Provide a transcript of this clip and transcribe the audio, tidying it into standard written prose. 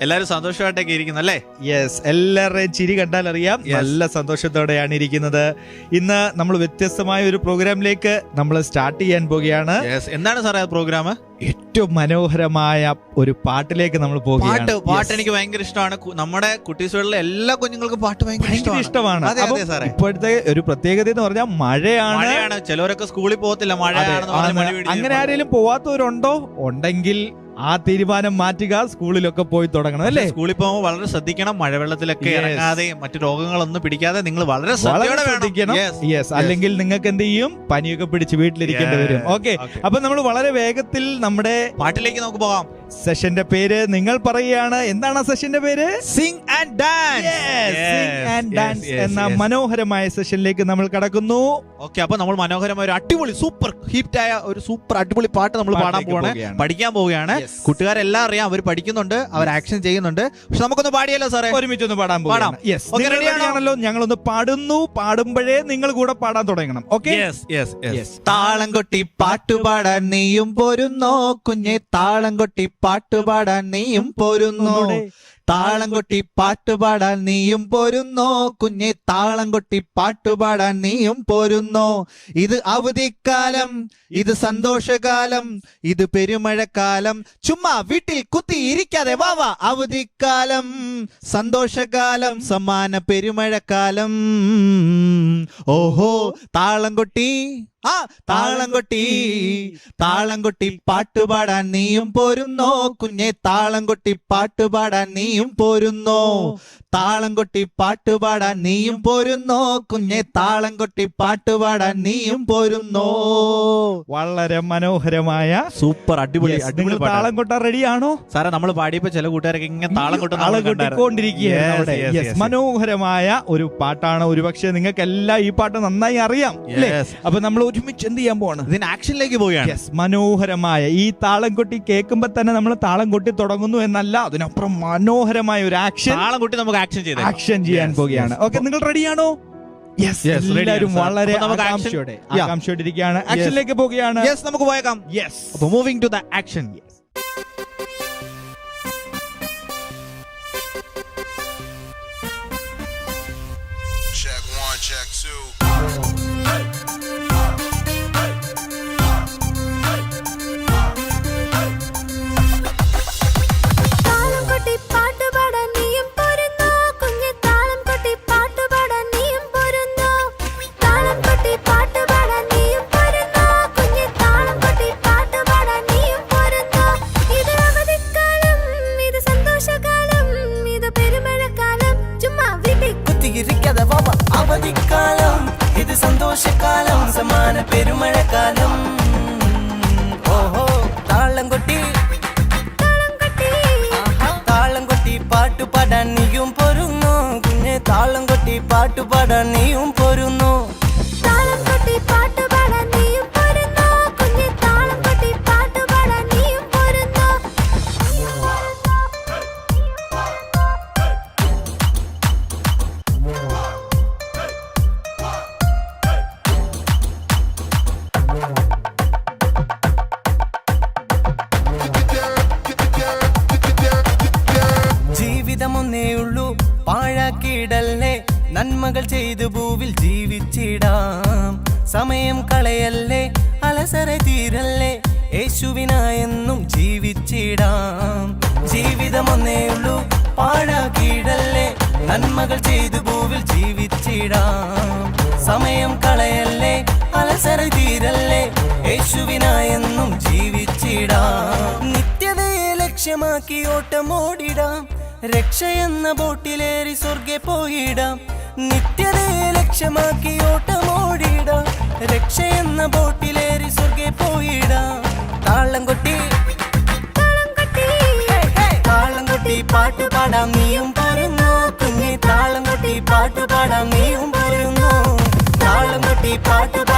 എല്ലാവരും സന്തോഷമായിട്ടൊക്കെ ഇരിക്കുന്നു അല്ലേ? യെസ്, എല്ലാവരുടെയും ചിരി കണ്ടാൽ അറിയാം നല്ല സന്തോഷത്തോടെയാണ് ഇരിക്കുന്നത്. ഇന്ന് നമ്മൾ വ്യത്യസ്തമായ ഒരു പ്രോഗ്രാമിലേക്ക് നമ്മൾ സ്റ്റാർട്ട് ചെയ്യാൻ പോവുകയാണ്. എന്താണ് സാറേ ആ പ്രോഗ്രാം? ഏറ്റവും മനോഹരമായ ഒരു പാട്ടിലേക്ക് നമ്മൾ പോകുകയാണ്. പാട്ട് എനിക്ക് ഭയങ്കര ഇഷ്ടമാണ്. നമ്മുടെ കുട്ടീസുകളിലെ എല്ലാ കുഞ്ഞുങ്ങൾക്കും പാട്ട് ഭയങ്കര ഇഷ്ടമാണ്. ഇപ്പോഴത്തെ ഒരു പ്രത്യേകത എന്ന് പറഞ്ഞാൽ മഴയാണ്. ചിലവരൊക്കെ സ്കൂളിൽ പോകത്തില്ല, മഴ. അങ്ങനെ ആരെങ്കിലും പോവാത്തവരുണ്ടോ? ഉണ്ടെങ്കിൽ ആ തീരുമാനം മാറ്റുക, സ്കൂളിലൊക്കെ പോയി തുടങ്ങണം അല്ലേ? സ്കൂളിൽ പോകുമ്പോൾ വളരെ ശ്രദ്ധിക്കണം, മഴവെള്ളത്തിലൊക്കെ ഇറങ്ങാതെ മറ്റു രോഗങ്ങളൊന്നും പിടിക്കാതെ നിങ്ങൾ വളരെ ശ്രദ്ധിക്കണം. അല്ലെങ്കിൽ നിങ്ങൾക്ക് എന്ത് ചെയ്യും, പനിയൊക്കെ പിടിച്ച് വീട്ടിലിരിക്കേണ്ടി വരും. ഓക്കെ, അപ്പൊ നമ്മൾ വളരെ വേഗത്തിൽ നമ്മുടെ പാട്ടിലേക്ക് നമുക്ക് പോകാം. സെഷന്റെ പേര് നിങ്ങൾ പറയുകയാണ്. എന്താണ് ആ സെഷന്റെ പേര്? Singh and dance. Singh and dance എന്ന മനോഹരമായ സെഷനിലേക്ക് നമ്മൾ കടക്കുന്നു. ഓക്കെ, അപ്പൊ നമ്മൾ മനോഹരമായ ഒരു അടിപൊളി സൂപ്പർ ഹിറ്റായ ഒരു സൂപ്പർ അടിപൊളി പാട്ട് നമ്മൾ പാടാൻ പോവുകയാണ്, പഠിക്കാൻ പോവുകയാണ്. കൂട്ടുകാരെല്ലാം അറിയാം, അവർ പഠിക്കുന്നുണ്ട്, അവർ ആക്ഷൻ ചെയ്യുന്നുണ്ട്. പക്ഷെ നമുക്കൊന്ന് പാടിയല്ലോ സാറേ, ഒരുമിച്ചൊന്ന് പാടാൻ പോകാം. റെഡിയാണല്ലോ? ഞങ്ങളൊന്ന് പാടുന്നു, പാടുമ്പോഴേ നിങ്ങൾ കൂടെ പാടാൻ തുടങ്ങണം. ഓക്കെ, താളം കൊട്ടി പാട്ടുപാടാൻ നീയും പോരുന്നോ കുഞ്ഞെ, താളം കൊട്ടി പാട്ടുപാടാൻ നീയും പോരുന്നോ, താളം കൊട്ടി പാട്ടുപാടാൻ നീയും പോരുന്നോ കുഞ്ഞെ, താളം കൊട്ടി പാട്ടുപാടാൻ നീയും പോരുന്നോ. ഇത് അവധിക്കാലം, ഇത് സന്തോഷകാലം, ഇത് പെരുമഴക്കാലം, ചുമ്മാ വീട്ടിൽ കുത്തി ഇരിക്കാതെ വാവാ. അവധിക്കാലം, സന്തോഷകാലം, സമ്മാന പെരുമഴക്കാലം. ഓഹോ, താളം കൊട്ടി താളം കൊട്ടി, താളം കൊട്ടി പാട്ടുപാടാൻ നീയും പോരുന്നോ കുഞ്ഞെ, താളം കൊട്ടി പാട്ടുപാടാൻ നീയും പോരുന്നോ, താളം കൊട്ടി പാട്ടുപാടാൻ നീയും പോരുന്നോ കുഞ്ഞെ, താളം കൊട്ടി പാട്ടുപാടാൻ നീയും പോരുന്നോ. വളരെ മനോഹരമായ സൂപ്പർ അടിപൊളി അടിപൊളി താളം കൊട്ടാൻ റെഡിയാണോ സാറേ? നമ്മൾ പാടിയപ്പോ ചില കൂട്ടുകാരൊക്കെ ഇങ്ങനെ താളം കൊട്ടിക്കൊണ്ടിരിക്കുകയാണ്. മനോഹരമായ ഒരു പാട്ടാണ്. ഒരുപക്ഷെ നിങ്ങൾക്ക് എല്ലാം ഈ പാട്ട് നന്നായി അറിയാം. അപ്പൊ നമ്മൾ ഒരുമിച്ച് എന്ത് ചെയ്യാൻ പോവാണ്? ഇതിന് ആക്ഷനിലേക്ക് പോവുകയാണ്. മനോഹരമായ ഈ താളം കൊട്ടി കേൾക്കുമ്പോ തന്നെ നമ്മൾ താളം കൊട്ടി തുടങ്ങുന്നു എന്നല്ല, അതിനപ്പുറം മനോഹരമായ ഒരു ആക്ഷൻ, താളം കൊട്ടി നമുക്ക് ആക്ഷൻ ചെയ്യാൻ പോവുകയാണ്. ഓക്കെ, നിങ്ങൾ റെഡിയാണോ? എല്ലാവരും വളരെ ആകാംക്ഷയോടെ ഇരിക്കുകയാണ്. ആക്ഷനിലേക്ക് പോവുകയാണ്. നമുക്ക് പോയേക്കാം. Moving to the action. Check 1, check 2. അവധിക്കാലം, ഇത് സന്തോഷകാലം, സമാന പെരുമഴക്കാലം. ഓഹോ, താളം കൊട്ടി താളം കൊട്ടി പാട്ടുപാടാൻ നീയും പോരുന്നു കുഞ്ഞെ, താളം കൊട്ടി പാട്ടുപാടാൻ നീയും പോരുന്നു. ജീവിതമൊന്നേയുള്ളൂ, പാഴാക്കിയിടല്ലേ, നന്മകൾ ചെയ്തു ഭൂവിൽ ജീവിച്ചിടാം. സമയം കളയല്ലേ, അലസര തീരല്ലേ, യേശുവിനായെന്നും ജീവിച്ചിടാം. ജീവിതമൊന്നേയുള്ളൂ, പാഴാക്കിയിടല്ലേ, നന്മകൾ ചെയ്തു ഭൂവിൽ ജീവിച്ചിടാം. സമയം കളയല്ലേ, അലസര തീരല്ലേ, യേശുവിനായെന്നും ജീവിച്ചിടാം. നിത്യതയെ ലക്ഷ്യമാക്കി ഓട്ടമോടിടാം, രക്ഷയെന്ന ബോട്ടിലേറി സ്വർഗ്ഗെ പോയിടാം. നിത്യതയെ ലക്ഷ്യമാക്കി ഓട്ടമോടിടാം, രക്ഷയെന്ന ബോട്ടിലേറി സ്വർഗ്ഗെ പോയിടാം. താളം കൊട്ടി താളം കൊട്ടി പാട്ടുപാടാം നീയും പോരുന്നു കുഞ്ഞെ, താളം കൊട്ടി പാട്ടുപാടാം നീയും പോരുന്നു, താളം കൊട്ടി പാട്ടുപാടാം